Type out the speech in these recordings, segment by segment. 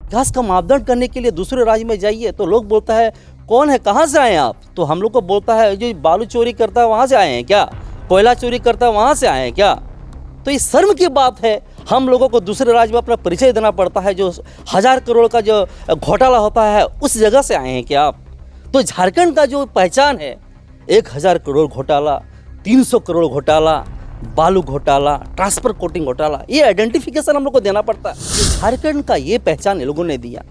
विकास का मापदंड करने के लिए दूसरे राज्य में जाइए तो लोग बोलता है कौन है, कहाँ से आए हैं आप, तो हम लोग को बोलता है जो बालू चोरी करता है वहाँ से आए हैं क्या, कोयला चोरी करता है वहाँ से आए हैं क्या। तो ये शर्म की बात है, हम लोगों को दूसरे राज्य में अपना परिचय देना पड़ता है। जो 1000 करोड़ का जो घोटाला होता है उस जगह से आए हैं क्या आप। तो झारखंड का जो पहचान है 1000 करोड़ घोटाला, 300 करोड़ घोटाला, बालू घोटाला, ट्रांसफर कोटिंग घोटाला, ये आइडेंटिफिकेशन हम लोग को देना पड़ता है। झारखंड का ये पहचान ये लोगों ने दिया,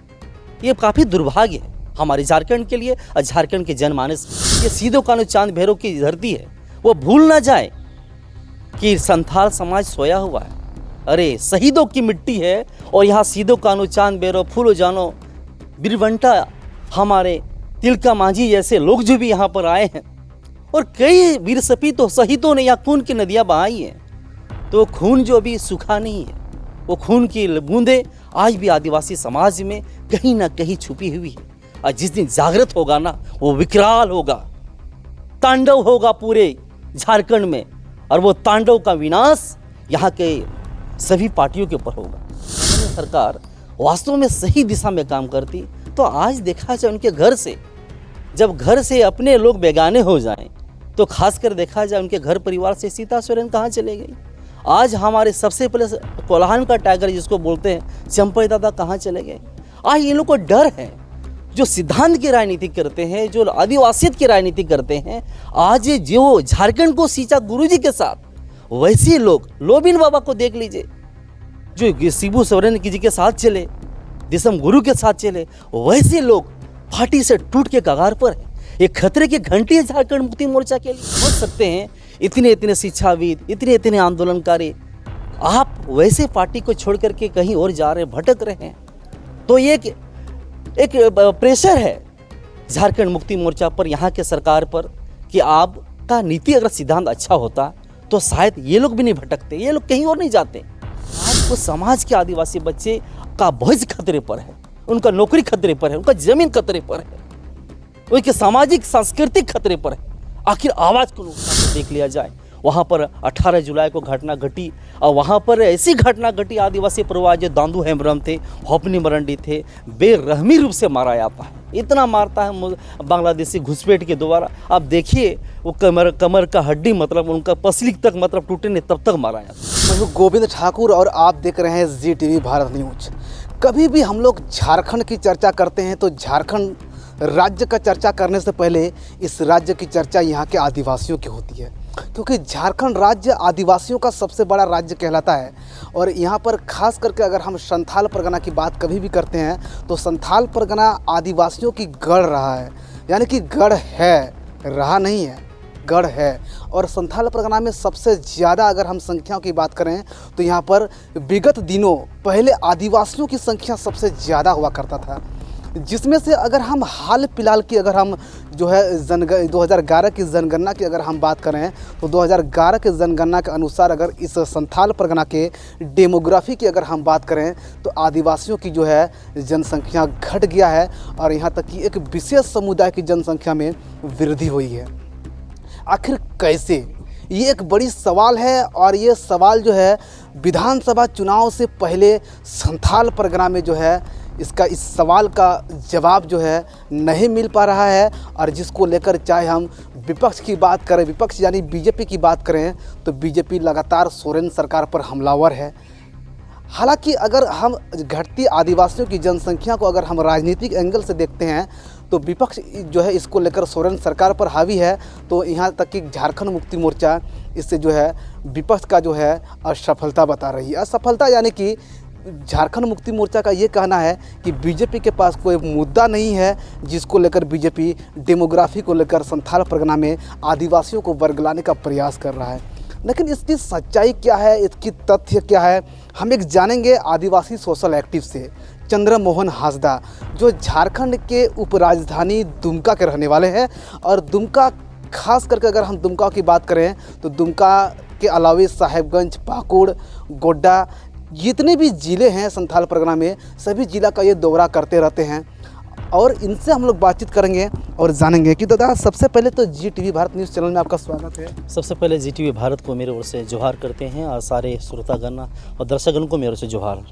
ये काफ़ी दुर्भाग्य है हमारे झारखंड के लिए और झारखंड के जनमानस। ये सीधो कानू चांद भैरव की धरती है, वो भूल ना जाए कि संथाल समाज सोया हुआ है। अरे शहीदों की मिट्टी है और यहाँ सीधो कानू चांद भैरव, फूलो जानो, बिरवंटा, हमारे तिलका मांझी जैसे लोग जो भी यहाँ पर आए हैं और कई वीर सपूतों शहीदों ने यहाँ खून की नदियाँ बहाई हैं। तो खून जो अभी सूखा नहीं है, वो खून की बूंदें आज भी आदिवासी समाज में कहीं ना कहीं छुपी हुई है। और जिस दिन जागृत होगा ना, वो विकराल होगा, तांडव होगा पूरे झारखंड में, और वो तांडव का विनाश यहाँ के सभी पार्टियों के ऊपर होगा। सरकार वास्तव में सही दिशा में काम करती तो आज देखा जाए उनके घर से, जब घर से अपने लोग बेगाने हो जाएं तो खासकर देखा जाए उनके घर परिवार से सीता सोरेन कहाँ चले गई। आज हमारे सबसे पहले कोल्हान का टाइगर जिसको बोलते हैं चंपई दादा कहाँ चले गए। आज इन लोग को डर है, जो सिद्धांत की राजनीति करते हैं, जो आदिवासियत की राजनीति करते हैं, आज जो झारखंड को सींचा गुरुजी के साथ, वैसे लोग लोबिन बाबा को देख लीजिए जो शिबू सोरेन जी के साथ चले, दिसम गुरु के साथ चले, वैसे लोग पार्टी से टूट के कगार पर है। एक खतरे की घंटी है झारखंड मुक्ति मोर्चा के लिए। सोच सकते हैं इतने शिक्षाविद, इतने आंदोलनकारी, आप वैसे पार्टी को छोड़ करके कहीं और जा रहे हैं, भटक रहे हैं। तो ये एक प्रेशर है झारखंड मुक्ति मोर्चा पर, यहाँ के सरकार पर, कि आपका नीति अगर सिद्धांत अच्छा होता तो शायद ये लोग भी नहीं भटकते, ये लोग कहीं और नहीं जाते। आज उस समाज के आदिवासी बच्चे का भविष्य खतरे पर है, उनका नौकरी खतरे पर है, उनका जमीन खतरे पर है, उनके सामाजिक सांस्कृतिक खतरे पर है। आखिर आवाज़ को देख लिया जाए। वहाँ पर 18 जुलाई को घटना घटी और वहाँ पर ऐसी घटना घटी, आदिवासी परिवार जो दांदू हेम्ब्रम थे, होपनी मरंडी थे, बेरहमी रूप से मारा जाता है। इतना मारता है बांग्लादेशी घुसपैठ के द्वारा। आप देखिए वो कमर का हड्डी मतलब उनका पसली तक मतलब टूटे नहीं तब तक मारा जाता। मैं हूँ गोविंद ठाकुर और आप देख रहे हैं ZTV भारत न्यूज। कभी भी हम लोग झारखंड की चर्चा करते हैं तो झारखंड राज्य का चर्चा करने से पहले इस राज्य की चर्चा यहाँ के आदिवासियों की होती है, क्योंकि झारखंड राज्य आदिवासियों का सबसे बड़ा राज्य कहलाता है। और यहाँ पर खास करके अगर हम संथाल परगना की बात कभी भी करते हैं तो संथाल परगना आदिवासियों की गढ़ रहा है, यानी कि गढ़ है, रहा नहीं है, गढ़ है। और संथाल परगना में सबसे ज़्यादा अगर हम संख्याओं की बात करें तो यहाँ पर विगत दिनों पहले आदिवासियों की संख्या सबसे ज़्यादा हुआ करता था, जिसमें से अगर हम हाल फिलहाल की अगर हम जो है 2011 की जनगणना की अगर हम बात करें तो 2011 के जनगणना के अनुसार अगर इस संथाल परगना के डेमोग्राफी की अगर हम बात करें तो आदिवासियों की जो है जनसंख्या घट गया है और यहाँ तक कि एक विशेष समुदाय की जनसंख्या में वृद्धि हुई है। आखिर कैसे, ये एक बड़ी सवाल है और ये सवाल जो है विधानसभा चुनाव से पहले संथाल परगना में जो है इस सवाल का जवाब जो है नहीं मिल पा रहा है। और जिसको लेकर चाहे हम विपक्ष की बात करें, विपक्ष यानी बीजेपी की बात करें तो बीजेपी लगातार सोरेन सरकार पर हमलावर है। हालांकि अगर हम घटती आदिवासियों की जनसंख्या को अगर हम राजनीतिक एंगल से देखते हैं तो विपक्ष जो है इसको लेकर सोरेन सरकार पर हावी है। तो यहाँ तक कि झारखंड मुक्ति मोर्चा इससे जो है विपक्ष का जो है असफलता बता रही है। असफलता यानी कि झारखंड मुक्ति मोर्चा का ये कहना है कि बीजेपी के पास कोई मुद्दा नहीं है जिसको लेकर बीजेपी डेमोग्राफी को लेकर संथाल परगना में आदिवासियों को वर्गलाने का प्रयास कर रहा है। लेकिन इसकी सच्चाई क्या है, इसकी तथ्य क्या है, हम एक जानेंगे आदिवासी सोशल एक्टिव से चंद्रमोहन हांसदा, जो झारखंड के उपराजधानी दुमका के रहने वाले हैं। और दुमका खास करके अगर हम दुमका की बात करें तो दुमका के अलावे साहेबगंज, पाकुड़, गोड्डा, जितने भी ज़िले हैं संथाल परगना में सभी ज़िला का ये दौरा करते रहते हैं और इनसे हम लोग बातचीत करेंगे और जानेंगे कि दादा सबसे पहले तो ZTV भारत न्यूज़ चैनल में आपका स्वागत है। सबसे पहले ZTV भारत को मेरे ओर से जोहार करते हैं और सारे श्रोतागण और दर्शकगण को मेरे ओर से जोहार।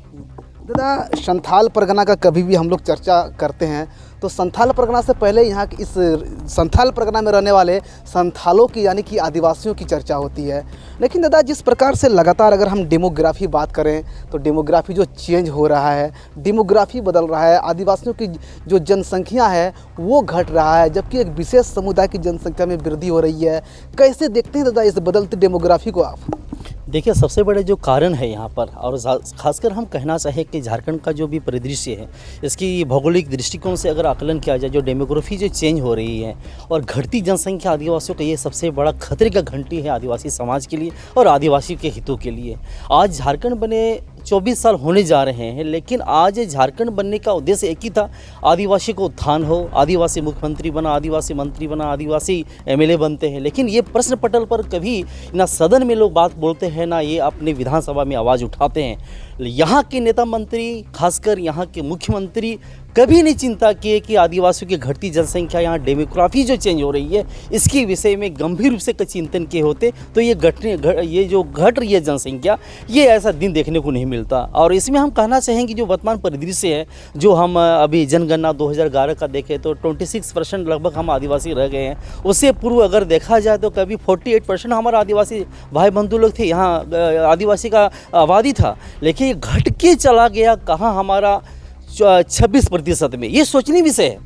दादा, संथाल परगना का कभी भी हम लोग चर्चा करते हैं तो संथाल परगना से पहले यहाँ की इस संथाल परगना में रहने वाले संथालों की यानी कि आदिवासियों की चर्चा होती है। लेकिन दादा, जिस प्रकार से लगातार अगर हम डेमोग्राफी बात करें तो डेमोग्राफी जो चेंज हो रहा है, डेमोग्राफी बदल रहा है, आदिवासियों की जो जनसंख्या है वो घट रहा है, जबकि एक विशेष समुदाय की जनसंख्या में वृद्धि हो रही है। कैसे देखते हैं दादा इस बदलती डेमोग्राफी को आप? देखिए, सबसे बड़े जो कारण है यहाँ पर, और खासकर हम कहना चाहें कि झारखंड का जो भी परिदृश्य है, इसकी भौगोलिक दृष्टिकोण से अगर आकलन किया जाए, जो डेमोग्राफी जो चेंज हो रही है और घटती जनसंख्या आदिवासियों का, ये सबसे बड़ा खतरे का घंटी है आदिवासी समाज के लिए और आदिवासी के हितों के लिए। आज झारखंड बने 24 साल होने जा रहे हैं, लेकिन आज झारखंड बनने का उद्देश्य एक ही था, आदिवासी को उत्थान हो, आदिवासी मुख्यमंत्री बना, आदिवासी मंत्री बना, आदिवासी एमएलए बनते हैं। लेकिन ये प्रश्न पटल पर कभी ना सदन में लोग बात बोलते हैं, ना ये अपने विधानसभा में आवाज़ उठाते हैं। यहाँ के नेता मंत्री, खासकर यहाँ के मुख्यमंत्री कभी नहीं चिंता किए कि आदिवासियों की घटती जनसंख्या, यहाँ डेमोग्राफी जो चेंज हो रही है, इसके विषय में गंभीर रूप से चिंतन किए होते तो ये जो घट रही है जनसंख्या, ये ऐसा दिन देखने को नहीं मिलता। और इसमें हम कहना चाहेंगे जो वर्तमान परिदृश्य है, जो हम अभी जनगणना 2011 का देखें तो 26% लगभग हम आदिवासी रह गए हैं। उससे पूर्व अगर देखा जाए तो कभी 48% हमारा आदिवासी भाई बंधु लोग थे, यहाँ आदिवासी का आबादी था। लेकिन ये घट के चला गया कहाँ, हमारा 26% में। ये सोचनीय विषय है।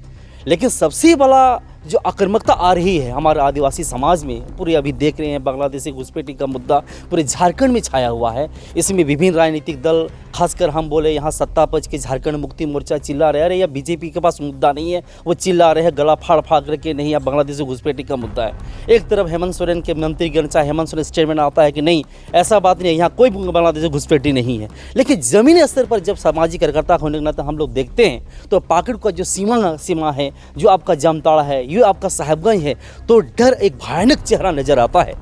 लेकिन सबसे बड़ा जो आक्रामकता आ रही है हमारे आदिवासी समाज में, पूरे अभी देख रहे हैं बांग्लादेशी घुसपैठी का मुद्दा पूरे झारखंड में छाया हुआ है। इसमें विभिन्न राजनीतिक दल, खासकर हम बोले यहाँ सत्ता पक्ष के झारखंड मुक्ति मोर्चा चिल्ला रहे, अरे या बीजेपी के पास मुद्दा नहीं है, वो चिल्ला रहे हैं गला फाड़ फाड़ करके, नहीं या बांग्लादेशी घुसपैठी का मुद्दा है। एक तरफ हेमंत सोरेन के मंत्रीगण, चाहे हेमंत सोरेन स्टेटमेंट आता है कि नहीं ऐसा बात नहीं है, यहाँ कोई बांग्लादेशी घुसपैठी नहीं है। लेकिन ज़मीनी स्तर पर जब सामाजिक कार्यकर्ता होने के नाते हम लोग देखते हैं तो पाकड़ का जो सीमा है, जो आपका जामताड़ा है, ये आपका साहेबगंज है, तो डर एक भयानक चेहरा नजर आता है।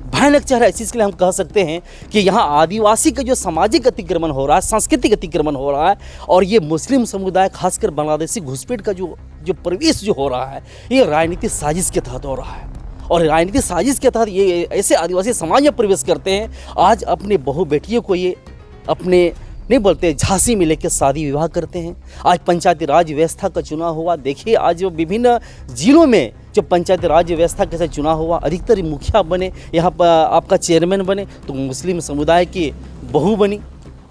भयानक चेहरा इस चीज़ के लिए हम कह सकते हैं कि यहाँ आदिवासी का जो सामाजिक अतिक्रमण हो रहा है, सांस्कृतिक अतिक्रमण हो रहा है, और ये मुस्लिम समुदाय खासकर बांग्लादेशी घुसपैठ का जो प्रवेश जो हो रहा है, ये राजनीतिक साजिश के तहत हो रहा है। और राजनीतिक साजिश के तहत ये ऐसे आदिवासी समाज में प्रवेश करते हैं। आज अपने बहू बेटियों को ये अपने नहीं बोलते झांसी में लेकर शादी विवाह करते हैं। आज पंचायती राज व्यवस्था का चुनाव हुआ, देखिए आज जो विभिन्न जिलों में जो पंचायती राज व्यवस्था कैसे चुनाव हुआ, अधिकतर मुखिया बने, यहाँ पर आपका चेयरमैन बने तो मुस्लिम समुदाय की बहू बनी।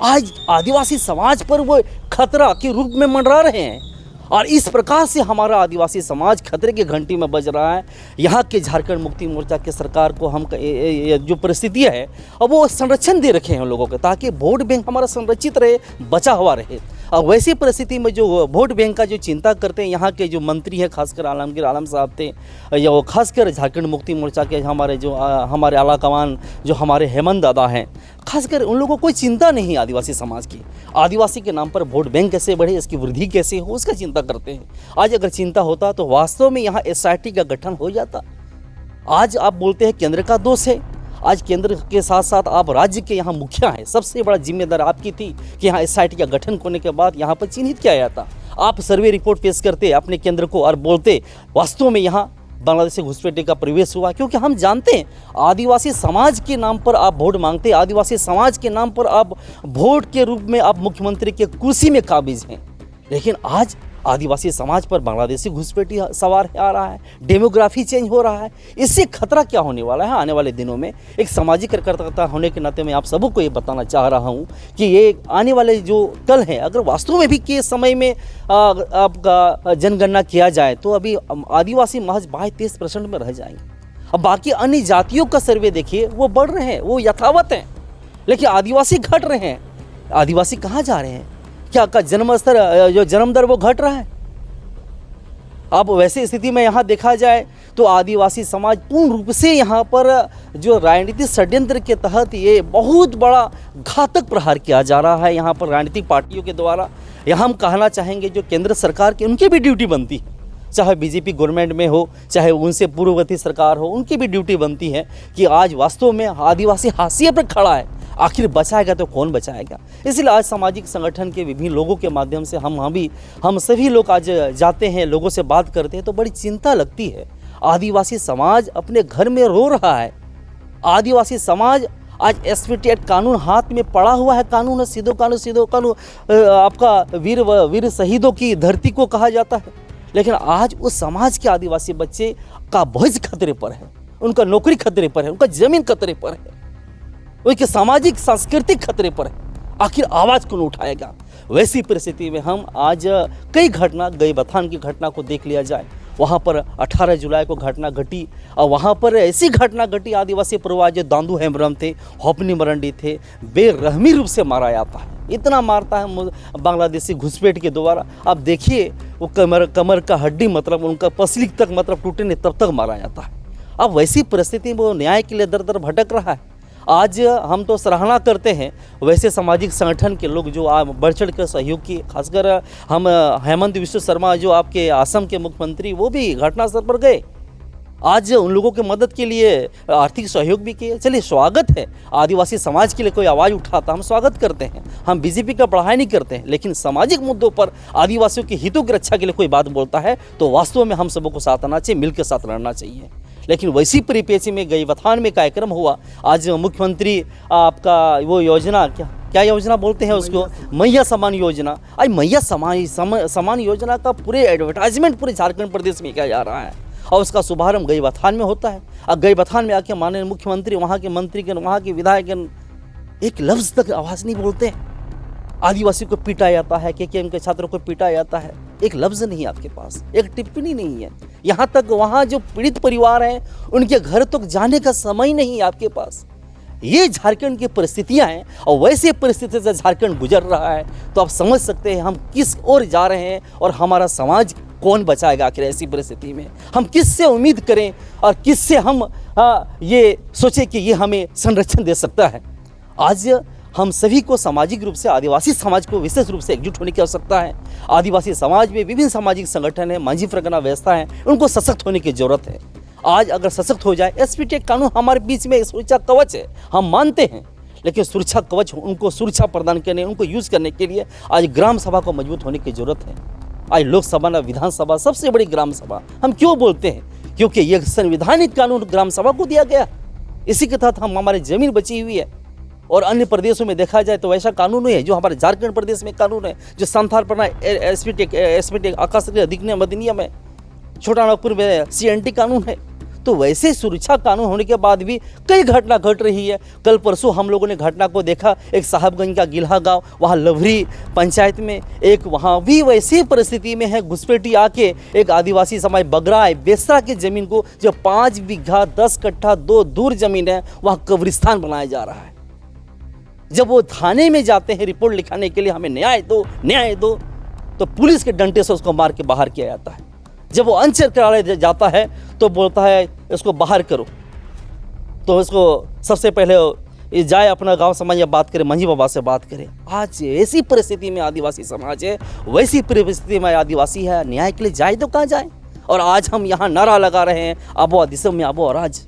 आज आदिवासी समाज पर वो खतरा के रूप में मंडरा रहे हैं, और इस प्रकार से हमारा आदिवासी समाज खतरे की घंटी में बज रहा है। यहाँ के झारखंड मुक्ति मोर्चा के सरकार को हम जो परिस्थितियाँ है, अब वो संरक्षण दे रखे हैं उन लोगों को, ताकि वोट बैंक हमारा संरक्षित रहे, बचा हुआ रहे। और वैसी परिस्थिति में जो वोट बैंक का जो चिंता करते हैं यहाँ के जो मंत्री हैं, खासकर आलमगीर आलम साहब थे, या वो खासकर झारखंड मुक्ति मोर्चा के हमारे आला कमान जो हमारे हेमंत दादा हैं, खासकर उन लोगों को कोई चिंता नहीं आदिवासी समाज की। आदिवासी के नाम पर वोट बैंक कैसे बढ़े, इसकी वृद्धि कैसे हो, उसका चिंता करते हैं। आज अगर चिंता होता तो वास्तव में यहाँ एसआईटी का गठन हो जाता। आज आप बोलते हैं केंद्र का दोष है, आज केंद्र के साथ साथ आप राज्य के यहाँ मुखिया हैं, सबसे बड़ा जिम्मेदार आपकी थी कि यहाँ एसआईटी का गठन होने के बाद यहाँ पर चिन्हित किया जाता। आप सर्वे रिपोर्ट पेश करते अपने केंद्र को और बोलते वास्तव में यहाँ बांग्लादेशी घुसपैठी का प्रवेश हुआ। क्योंकि हम जानते हैं आदिवासी समाज के नाम पर आप वोट मांगते, आदिवासी समाज के नाम पर आप वोट के रूप में आप मुख्यमंत्री के कुर्सी में काबिज हैं। लेकिन आज आदिवासी समाज पर बांग्लादेशी घुसपैठी सवार आ रहा है, डेमोग्राफी चेंज हो रहा है। इससे खतरा क्या होने वाला है आने वाले दिनों में? एक सामाजिक कार्यकर्ता होने के नाते मैं आप सबको ये बताना चाह रहा हूँ कि ये आने वाले जो कल है, अगर वास्तव में भी के समय में आपका जनगणना किया जाए तो अभी आदिवासी महज 22-23% में रह जाएंगे। अब बाकी अन्य जातियों का सर्वे देखिए, वो बढ़ रहे हैं, वो यथावत हैं, लेकिन आदिवासी घट रहे हैं। आदिवासी कहाँ जा रहे हैं? क्या का जन्म स्तर, जो जन्म दर वो घट रहा है। अब वैसी स्थिति में यहाँ देखा जाए तो आदिवासी समाज पूर्ण रूप से यहाँ पर जो राजनीतिक षड्यंत्र के तहत ये बहुत बड़ा घातक प्रहार किया जा रहा है यहाँ पर राजनीतिक पार्टियों के द्वारा। यहाँ हम कहना चाहेंगे जो केंद्र सरकार की, उनकी भी ड्यूटी बनती है, चाहे बीजेपी गवर्नमेंट में हो, चाहे उनसे पूर्ववर्ती सरकार हो, उनकी भी ड्यूटी बनती है कि आज वास्तव में आदिवासी हाशिए पर खड़ा है, आखिर बचाएगा तो कौन बचाएगा। इसलिए आज सामाजिक संगठन के विभिन्न लोगों के माध्यम से हम सभी लोग आज जाते हैं, लोगों से बात करते हैं तो बड़ी चिंता लगती है। आदिवासी समाज अपने घर में रो रहा है, आदिवासी समाज आज एसपीटी एक्ट कानून हाथ में पड़ा हुआ है, कानून है, सीधो कानून आपका वीर शहीदों की धरती को कहा जाता है। लेकिन आज उस समाज के आदिवासी बच्चे का भविष्य खतरे पर है, उनका नौकरी खतरे पर है, उनका जमीन खतरे पर है, उनके सामाजिक सांस्कृतिक खतरे पर है। आखिर आवाज़ कौन उठाएगा? वैसी परिस्थिति में हम आज कई घटना, गईबथान की घटना को देख लिया जाए, वहाँ पर 18 जुलाई को घटना घटी और वहाँ पर ऐसी घटना घटी, आदिवासी परिवार जो दांदू हेम्ब्रम थे, होपनी मरंडी थे, बेरहमी रूप से मारा जाता है। इतना मारता है बांग्लादेशी घुसपैठ के द्वारा। अब देखिए वो कमर का हड्डी मतलब उनका पसली तक मतलब टूटे नहीं तब तक मारा जाता है। अब वैसी परिस्थिति में वो न्याय के लिए दर दर भटक रहा है। आज हम तो सराहना करते हैं वैसे सामाजिक संगठन के लोग जो बढ़ चढ़ कर सहयोग किए, खासकर हम हेमंत विश्व शर्मा जो आपके असम के मुख्यमंत्री, वो भी घटनास्थल पर गए, आज उन लोगों की मदद के लिए आर्थिक सहयोग भी किए। चलिए स्वागत है, आदिवासी समाज के लिए कोई आवाज़ उठाता हम स्वागत करते हैं, हम बीजेपी का बढ़ाई नहीं करते हैं, लेकिन सामाजिक मुद्दों पर आदिवासियों के हितों की रक्षा के लिए कोई बात बोलता है तो वास्तव में हम सबों को साथ आना चाहिए, मिलकर साथ लड़ना चाहिए। लेकिन वैसी परिप्रेक्ष्य में गईबथान में कार्यक्रम हुआ। आज मुख्यमंत्री आपका वो योजना क्या योजना बोलते हैं उसको, मैया समान योजना, आज मैया समान योजना का पूरे एडवर्टाइजमेंट पूरे झारखंड प्रदेश में किया जा रहा है और उसका शुभारंभ गईबथान में होता है। अब गईबथान में आके माननीय मुख्यमंत्री, वहाँ के मंत्रीगण, वहाँ के विधायकगण एक लफ्ज़ तक आवाज़ नहीं बोलते। आदिवासी को पीटा जाता है, केकेएम के छात्रों को पीटा जाता है, एक लफ्ज़ नहीं आपके पास, एक टिप्पणी नहीं है। यहाँ तक वहाँ जो पीड़ित परिवार हैं उनके घर तक जाने का समय नहीं है आपके पास। ये झारखंड की परिस्थितियाँ हैं और वैसे परिस्थिति से झारखंड गुजर रहा है तो आप समझ सकते हैं हम किस ओर जा रहे हैं और हमारा समाज कौन बचाएगा आखिर ऐसी परिस्थिति में। हम किससे उम्मीद करें और किससे हम ये सोचें कि ये हमें संरक्षण दे सकता है। आज हम सभी को सामाजिक रूप से, आदिवासी समाज को विशेष रूप से एकजुट होने की आवश्यकता है। आदिवासी समाज में विभिन्न सामाजिक संगठन है, मांझी परगना व्यवस्था है, उनको सशक्त होने की जरूरत है। आज अगर सशक्त हो जाए, एसपीटी कानून हमारे बीच में सुरक्षा कवच है, हम मानते हैं, लेकिन सुरक्षा कवच उनको सुरक्षा प्रदान करने, उनको यूज करने के लिए आज ग्राम सभा को मजबूत होने की जरूरत है। आज लोकसभा न विधानसभा सबसे बड़ी ग्राम सभा हम क्यों बोलते हैं? क्योंकि यह संवैधानिक कानून ग्राम सभा को दिया गया, इसी के तहत हम हमारी जमीन बची हुई है। और अन्य प्रदेशों में देखा जाए तो वैसा कानून नहीं है जो हमारे झारखंड प्रदेश में कानून है, जो संथाल परना एसपीटी आकाशीय अधिनियम अधिनियम है, छोटा नागपुर में सीएनटी कानून है। तो वैसे सुरक्षा कानून होने के बाद भी कई घटना घट रही है। कल परसों हम लोगों ने घटना को देखा, एक साहबगंज का गिल्हा गांव, वहाँ लवरी पंचायत में एक वहाँ भी वैसी परिस्थिति में है, घुसपैठी आके एक आदिवासी समाज बगराय बेसरा की ज़मीन को जो 5 बीघा 10 कट्ठा 2 दूर ज़मीन है वहाँ कब्रिस्तान बनाया जा रहा है। जब वो थाने में जाते हैं रिपोर्ट लिखाने के लिए हमें न्याय दो, तो पुलिस के डंडे से उसको मार के बाहर किया जाता है। जब वो अंचल कार्यालय जाता है तो बोलता है इसको बाहर करो, तो इसको सबसे पहले जाए अपना गांव समाज या बात करे, मंझी बाबा से बात करे। आज ऐसी परिस्थिति में आदिवासी समाज है, वैसी परिस्थिति में आदिवासी है, न्याय के लिए जाए तो कहाँ जाए? और आज हम यहाँ नारा लगा रहे हैं आबो दिसम में आबो राज।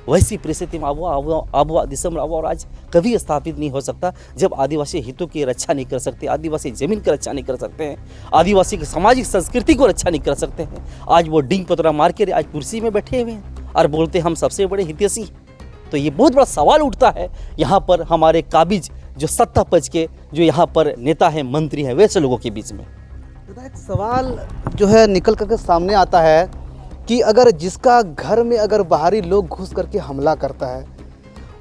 वैसी परिस्थिति में आबो दिसम आबो राज कभी स्थापित नहीं हो सकता जब आदिवासी हितों की रक्षा नहीं कर सकते, आदिवासी जमीन की रक्षा नहीं कर सकते हैं, आदिवासी की सामाजिक संस्कृति को रक्षा नहीं कर सकते हैं। आज वो डिंग पतरा मार के आज कुर्सी में बैठे हुए हैं और बोलते हम सबसे बड़े हितैषी। तो ये बहुत बड़ा सवाल उठता है यहाँ पर हमारे काबिज जो सत्ता पक्ष के जो यहाँ पर नेता है, मंत्री हैं, वैसे लोगों के बीच में एक सवाल जो है निकल करके सामने आता है कि अगर जिसका घर में अगर बाहरी लोग घुस करके हमला करता है,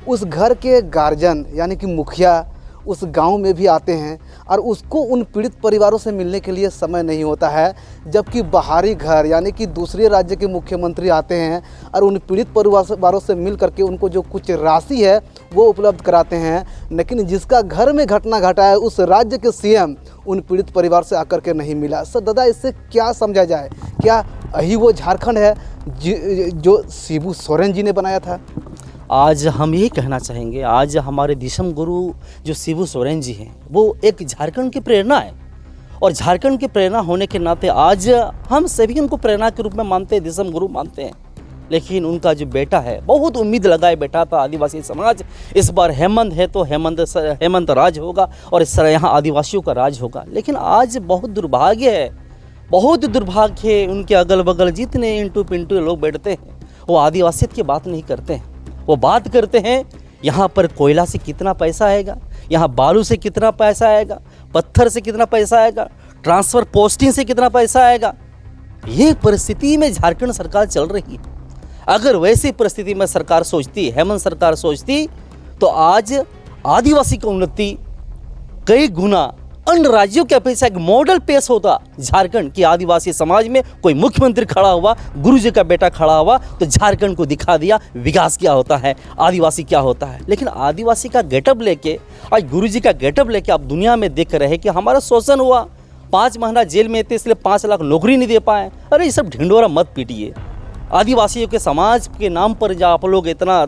उस घर के गार्जियन यानी कि मुखिया उस गांव में भी आते हैं और उसको उन पीड़ित परिवारों से मिलने के लिए समय नहीं होता है, जबकि बाहरी घर यानी कि दूसरे राज्य के मुख्यमंत्री आते हैं और उन पीड़ित परिवारों से मिल करके उनको जो कुछ राशि है वो उपलब्ध कराते हैं। लेकिन जिसका घर में घटना घटा है उस राज्य के सीएम उन पीड़ित परिवार से आकर के नहीं मिला। सर दादा, इससे क्या समझा जाए? क्या यही वो झारखंड है जो शिबू सोरेन जी ने बनाया था? आज हम यही कहना चाहेंगे, आज हमारे दिशम गुरु जो शिबू सोरेन जी हैं वो एक झारखंड की प्रेरणा है और झारखंड की प्रेरणा होने के नाते आज हम सभी उनको प्रेरणा के रूप में मानते हैं, दिशम गुरु मानते हैं। लेकिन उनका जो बेटा है बहुत उम्मीद लगाए बैठा था आदिवासी समाज, इस बार हेमंत है तो हेमंत राज होगा और इस तरह यहाँ आदिवासियों का राज होगा। लेकिन आज बहुत दुर्भाग्य है, उनके अगल बगल जितने इंटू पिंटू लोग बैठते हैं वो आदिवासियत की बात नहीं करते हैं, वो बात करते हैं यहाँ पर कोयला से कितना पैसा आएगा, यहाँ बालू से कितना पैसा आएगा, पत्थर से कितना पैसा आएगा, ट्रांसफ़र पोस्टिंग से कितना पैसा आएगा। ये परिस्थिति में झारखंड सरकार चल रही है। अगर वैसी परिस्थिति में सरकार सोचती, हेमंत सरकार सोचती, तो आज आदिवासी की उन्नति कई गुना अन्य राज्यों के अपेक्षा एक मॉडल पेश होता झारखंड की। आदिवासी समाज में कोई मुख्यमंत्री खड़ा हुआ, गुरुजी का बेटा खड़ा हुआ, तो झारखंड को दिखा दिया विकास क्या होता है, आदिवासी क्या होता है। लेकिन आदिवासी का गेटअप लेके, आज गुरुजी का गेटअप लेके आप दुनिया में देख रहे हैं कि हमारा शोषण हुआ, 5 महीना जेल में थे इसलिए 5 लाख नौकरी नहीं दे पाए। अरे ये सब ढिंडोरा मत पीटिए। आदिवासियों के समाज के नाम पर जो आप लोग इतना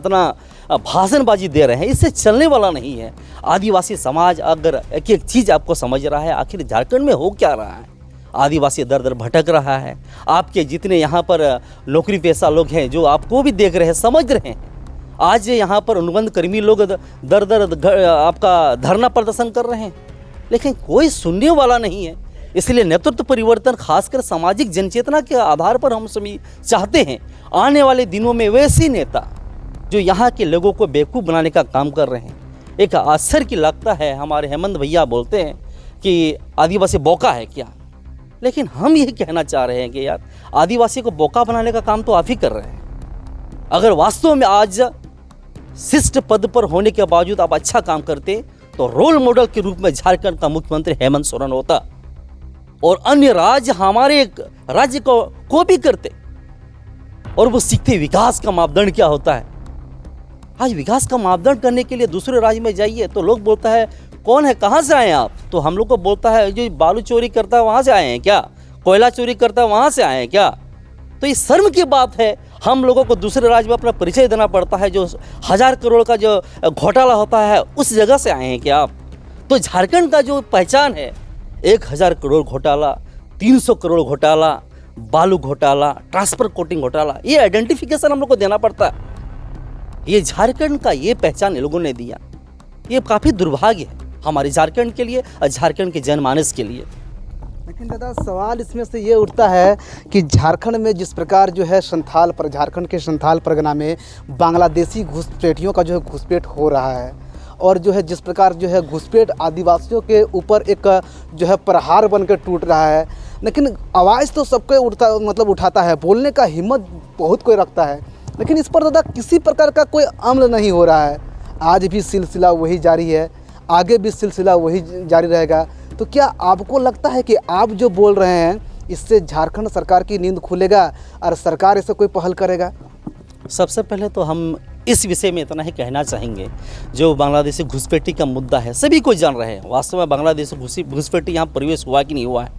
भाषणबाजी दे रहे हैं, इससे चलने वाला नहीं है। आदिवासी समाज अगर एक एक चीज़ आपको समझ रहा है, आखिर झारखंड में हो क्या रहा है। आदिवासी दर दर भटक रहा है। आपके जितने यहाँ पर नौकरी पेशा लोग हैं, जो आपको भी देख रहे हैं, समझ रहे हैं। आज यहाँ पर अनुबंध कर्मी लोग दर दर आपका धरना प्रदर्शन कर रहे हैं, लेकिन कोई सुनने वाला नहीं है। इसलिए नेतृत्व परिवर्तन खासकर सामाजिक जनचेतना के आधार पर हम सभी चाहते हैं। आने वाले दिनों में वैसे नेता जो यहाँ के लोगों को बेवकूफ़ बनाने का काम कर रहे हैं। एक आश्चर्य की लगता है, हमारे हेमंत भैया बोलते हैं कि आदिवासी बोका है क्या, लेकिन हम यही कहना चाह रहे हैं कि यार आदिवासी को बोका बनाने का काम तो आप ही कर रहे हैं। अगर वास्तव में आज शिष्ट पद पर होने के बावजूद आप अच्छा काम करते तो रोल मॉडल के रूप में झारखंड का मुख्यमंत्री हेमंत सोरेन होता और अन्य राज्य हमारे राज्य को कॉपी करते और वो सीखते विकास का मापदंड क्या होता है। आज विकास का मापदंड करने के लिए दूसरे राज्य में जाइए तो लोग बोलता है कौन है, कहाँ से आए हैं आप, तो हम लोग को बोलता है जो बालू चोरी करता है वहाँ से आए हैं क्या, कोयला चोरी करता है वहाँ से आए हैं क्या। तो ये शर्म की बात है, हम लोगों को दूसरे राज्य में अपना परिचय देना पड़ता है। जो 1000 करोड़ का जो घोटाला होता है उस जगह से आए हैं क्या आप। तो झारखंड का जो पहचान है 1000 करोड़ घोटाला, 300 करोड़ घोटाला, बालू घोटाला, ट्रांसफर कोटिंग घोटाला, ये आइडेंटिफिकेशन हम लोग को देना पड़ता है। ये झारखंड का ये पहचान लोगों ने दिया, ये काफ़ी दुर्भाग्य है हमारे झारखंड के लिए और झारखंड के जनमानस के लिए। लेकिन दादा सवाल इसमें से ये उठता है कि झारखंड में जिस प्रकार जो है झारखंड के संथाल परगना में बांग्लादेशी घुसपैठियों का जो है घुसपैठ हो रहा है और जो है जिस प्रकार जो है घुसपैठ आदिवासियों के ऊपर एक जो है प्रहार बनकर टूट रहा है, लेकिन आवाज़ तो सबको उठाता है, बोलने का हिम्मत बहुत कोई रखता है, लेकिन इस पर दादा किसी प्रकार का कोई अमल नहीं हो रहा है। आज भी सिलसिला वही जारी है, आगे भी सिलसिला वही जारी रहेगा। तो क्या आपको लगता है कि आप जो बोल रहे हैं इससे झारखंड सरकार की नींद खुलेगा और सरकार इससे कोई पहल करेगा? सबसे पहले तो हम इस विषय में इतना ही कहना चाहेंगे, जो बांग्लादेशी घुसपैठी का मुद्दा है सभी को जान रहे हैं। वास्तव में बांग्लादेशी घुसपैठी यहाँ प्रवेश हुआ कि नहीं हुआ है।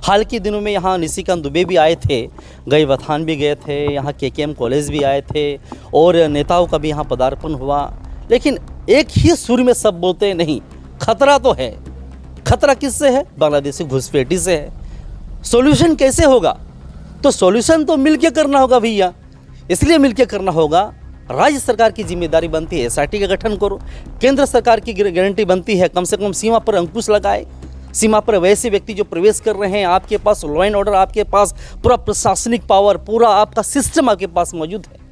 हाल के दिनों में यहाँ निशिकांत दुबे भी आए थे, गईवथान भी गए थे, यहाँ KKM कॉलेज भी आए थे और नेताओं का भी यहाँ पदार्पण हुआ। लेकिन एक ही सुर में सब बोलते हैं नहीं, खतरा तो है। खतरा किससे है? बांग्लादेशी घुसपैठी से है। सॉल्यूशन कैसे होगा? तो सॉल्यूशन तो मिलके करना होगा भैया। इसलिए मिलके करना होगा, राज्य सरकार की जिम्मेदारी बनती है SIT का गठन करो, केंद्र सरकार की गारंटी बनती है कम से कम सीमा पर अंकुश लगाए। सीमा पर वैसे व्यक्ति जो प्रवेश कर रहे हैं, आपके पास लॉ एंड ऑर्डर, आपके पास पूरा प्रशासनिक पावर, पूरा आपका सिस्टम आपके पास मौजूद है।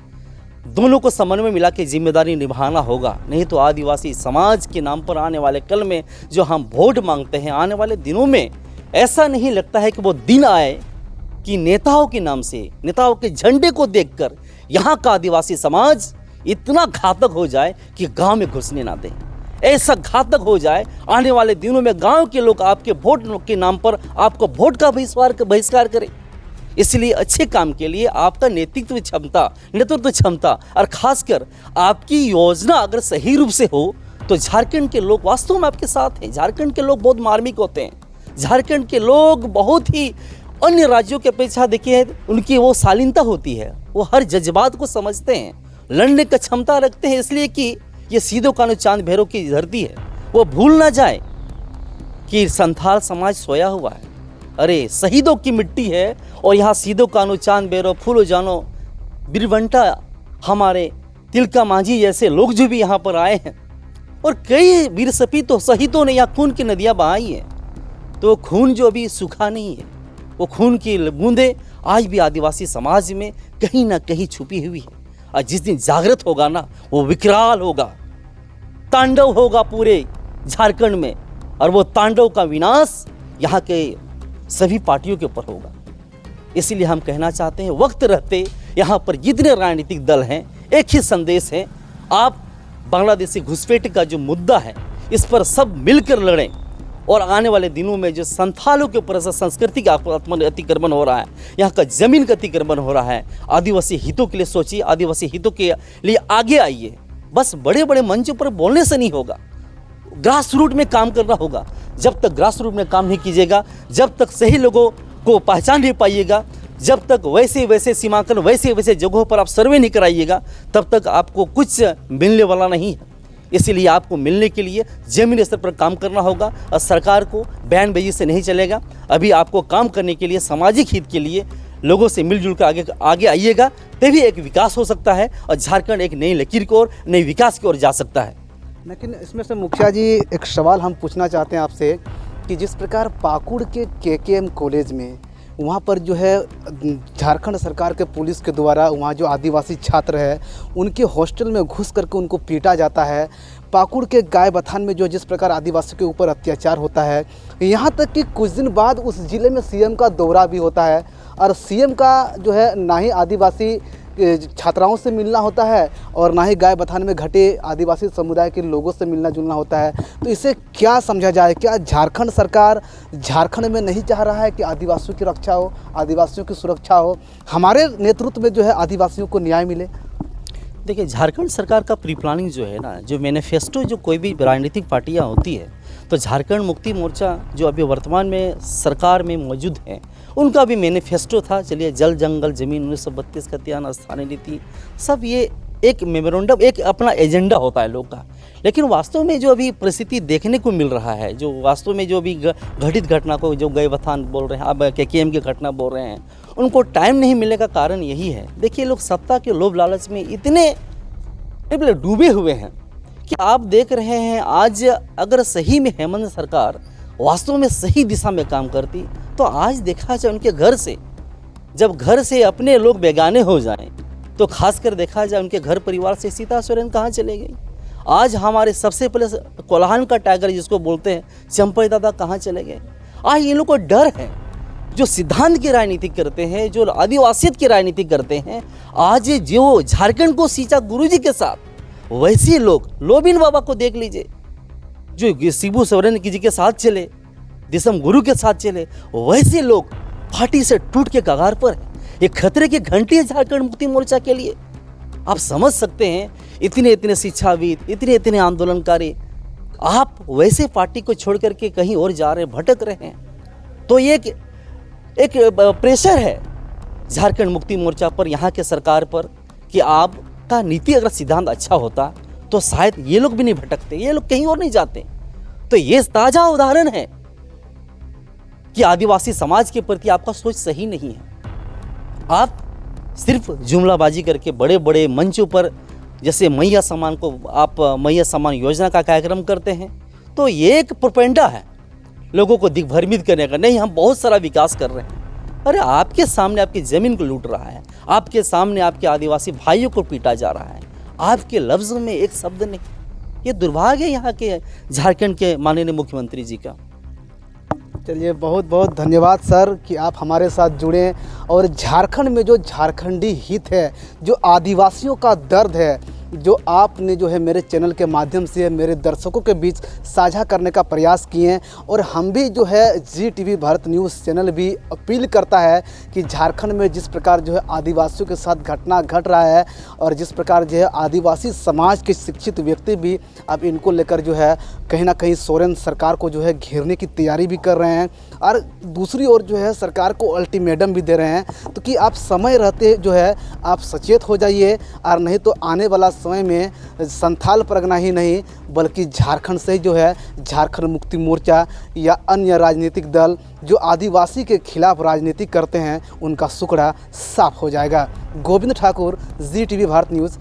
दोनों को समन्वय मिला के जिम्मेदारी निभाना होगा, नहीं तो आदिवासी समाज के नाम पर आने वाले कल में जो हम वोट मांगते हैं, आने वाले दिनों में ऐसा नहीं लगता है कि वो दिन आए कि नेताओं के नाम से, नेताओं के झंडे को देखकर यहाँ का आदिवासी समाज इतना घातक हो जाए कि गांव में घुसने ना दे। ऐसा घातक हो जाए आने वाले दिनों में गांव के लोग आपके वोट के नाम पर आपको वोट का बहिष्कार करें। इसलिए अच्छे काम के लिए आपका नेतृत्व क्षमता और खासकर आपकी योजना अगर सही रूप से हो तो झारखंड के लोग वास्तव में आपके साथ हैं। झारखंड के लोग बहुत मार्मिक होते हैं। झारखंड के लोग बहुत ही अन्य राज्यों की अपेक्षा देखिए उनकी वो शालीनता होती है, वो हर जज्बात को समझते हैं, लड़ने की क्षमता रखते हैं। इसलिए कि ये सीधो कानू चांद भैरव की धरती है, वो भूल ना जाए कि संथाल समाज सोया हुआ है। अरे शहीदों की मिट्टी है और यहाँ सीधो कानू चांद भैरव, फूलो जानो, बिरवंटा, हमारे तिलका मांझी जैसे लोग जो भी यहाँ पर आए हैं और कई वीर सपूतों शहीदों ने यहाँ खून की नदियाँ बहाई हैं। तो खून जो अभी सूखा नहीं है, वो खून की बूंदें आज भी आदिवासी समाज में कहीं ना कहीं छुपी हुई है। और जिस दिन जागृत होगा ना, वो विकराल होगा, तांडव होगा पूरे झारखंड में, और वो तांडव का विनाश यहाँ के सभी पार्टियों के ऊपर होगा। इसीलिए हम कहना चाहते हैं, वक्त रहते यहाँ पर जितने राजनीतिक दल हैं, एक ही संदेश है, आप बांग्लादेशी घुसपैठ का जो मुद्दा है इस पर सब मिलकर लड़ें। और आने वाले दिनों में जो संथालों के ऊपर संस्कृति का अतिक्रमण हो रहा है, यहाँ का ज़मीन का अतिक्रमण हो रहा है, आदिवासी हितों के लिए सोचिए, आदिवासी हितों के लिए आगे आइए। बस बड़े बड़े मंचों पर बोलने से नहीं होगा, ग्रास रूट में काम करना होगा। जब तक ग्रास रूट में काम नहीं कीजिएगा, जब तक सही लोगों को पहचान नहीं पाइएगा, जब तक वैसे वैसे सीमांकन वैसे वैसे जगहों पर आप सर्वे नहीं कराइएगा, तब तक आपको कुछ मिलने वाला नहीं है। इसीलिए आपको मिलने के लिए ज़मीनी स्तर पर काम करना होगा, और सरकार को बयानबाजी से नहीं चलेगा। अभी आपको काम करने के लिए, सामाजिक हित के लिए लोगों से मिलजुल कर आगे आइएगा, तभी एक विकास हो सकता है और झारखंड एक नई लकीर की ओर, नई विकास की ओर जा सकता है। लेकिन इसमें से मुखिया जी एक सवाल हम पूछना चाहते हैं आपसे कि जिस प्रकार पाकुड़ के केकेएम कॉलेज में वहाँ पर जो है झारखंड सरकार के पुलिस के द्वारा वहाँ जो आदिवासी छात्र है उनके हॉस्टल में घुस करके उनको पीटा जाता है, पाकुड़ के गाय बथान में जो जिस प्रकार आदिवासी के ऊपर अत्याचार होता है, यहाँ तक कि कुछ दिन बाद उस ज़िले में सीएम का दौरा भी होता है, और सीएम का जो है ना ही आदिवासी छात्राओं से मिलना होता है और ना ही गाय बथान में घटे आदिवासी समुदाय के लोगों से मिलना जुलना होता है। तो इसे क्या समझा जाए? क्या झारखंड सरकार झारखंड में नहीं चाह रहा है कि आदिवासियों की रक्षा हो, आदिवासियों की सुरक्षा हो, हमारे नेतृत्व में जो है आदिवासियों को न्याय मिले? देखिए, झारखंड सरकार का प्री प्लानिंग जो है ना, जो मैनिफेस्टो जो कोई भी राजनीतिक पार्टियां होती है, तो झारखंड मुक्ति मोर्चा जो अभी वर्तमान में सरकार में मौजूद है, उनका भी मैनिफेस्टो था। चलिए, जल जंगल ज़मीन 1932 का त्यान, स्थानीय नीति, सब ये एक मेमोरेंडम, एक अपना एजेंडा होता है लोग का। लेकिन वास्तव में जो अभी परिस्थिति देखने को मिल रहा है, जो वास्तव में जो अभी घटित घटना को जो गए बथान बोल रहे हैं, अब केकेएम की घटना बोल रहे हैं, उनको टाइम नहीं मिलने का कारण यही है। देखिए, लोग सत्ता के लोभ लालच में इतने डूबे हुए हैं कि आप देख रहे हैं, आज अगर सही में हेमंत सरकार वास्तव में सही दिशा में काम करती तो आज देखा जाए उनके घर से, जब घर से अपने लोग बेगाने हो जाएं, तो खासकर देखा जाए उनके घर परिवार से सीता सोरेन कहाँ चले गई। आज हमारे सबसे पहले कोल्हान का टाइगर जिसको बोलते हैं, चंपई दादा कहाँ चले गए। आज इन लोग को डर है, जो सिद्धांत की राजनीति करते हैं, जो आदिवासियत की राजनीति करते हैं। आज जो झारखंड को सींचा गुरुजी के साथ, वैसे लोग लोबिन बाबा को देख लीजिए, जो शिबू सोरेन जी के साथ चले, दिसम गुरु के साथ चले, वैसे लोग पार्टी से टूट के कगार पर है। ये खतरे की घंटी है झारखंड मुक्ति मोर्चा के लिए। आप समझ सकते हैं, इतने इतने शिक्षाविद, इतने इतने आंदोलनकारी, आप वैसे पार्टी को छोड़ करके कहीं और जा रहे हैं, भटक रहे हैं। तो ये एक प्रेशर है झारखंड मुक्ति मोर्चा पर, यहाँ के सरकार पर, कि आपका नीति अगर सिद्धांत अच्छा होता तो शायद ये लोग भी नहीं भटकते, ये लोग कहीं और नहीं जाते। तो ये ताज़ा उदाहरण है कि आदिवासी समाज के प्रति आपका सोच सही नहीं है। आप सिर्फ जुमलाबाजी करके बड़े बड़े मंचों पर, जैसे मैया सम्मान को आप मैया सम्मान योजना का कार्यक्रम करते हैं, तो ये एक प्रोपेगेंडा है लोगों को दिग्भ्रमित करने का। नहीं, हम बहुत सारा विकास कर रहे हैं। अरे आपके सामने आपकी ज़मीन को लूट रहा है, आपके सामने आपके आदिवासी भाइयों को पीटा जा रहा है, आपके लफ्ज़ों में एक शब्द नहीं। ये दुर्भाग्य है यहाँ के झारखंड के माननीय मुख्यमंत्री जी का। चलिए, बहुत बहुत धन्यवाद सर कि आप हमारे साथ जुड़े, और झारखंड में जो झारखंडी हित है, जो आदिवासियों का दर्द है, जो आपने जो है मेरे चैनल के माध्यम से मेरे दर्शकों के बीच साझा करने का प्रयास किए हैं। और हम भी जो है ZTV भारत न्यूज़ चैनल भी अपील करता है कि झारखंड में जिस प्रकार जो है आदिवासियों के साथ घटना घट रहा है, और जिस प्रकार जो है आदिवासी समाज के शिक्षित व्यक्ति भी अब इनको लेकर जो है कहीं ना कहीं सोरेन सरकार को जो है घेरने की तैयारी भी कर रहे हैं, और दूसरी ओर जो है सरकार को अल्टीमेटम भी दे रहे हैं। तो कि आप समय रहते जो है आप सचेत हो जाइए, और नहीं तो आने वाला समय में संथाल परगना ही नहीं बल्कि झारखंड से जो है झारखंड मुक्ति मोर्चा या अन्य राजनीतिक दल जो आदिवासी के खिलाफ राजनीति करते हैं, उनका सुकड़ा साफ हो जाएगा। Govind Thakur, ZTV Bharat news.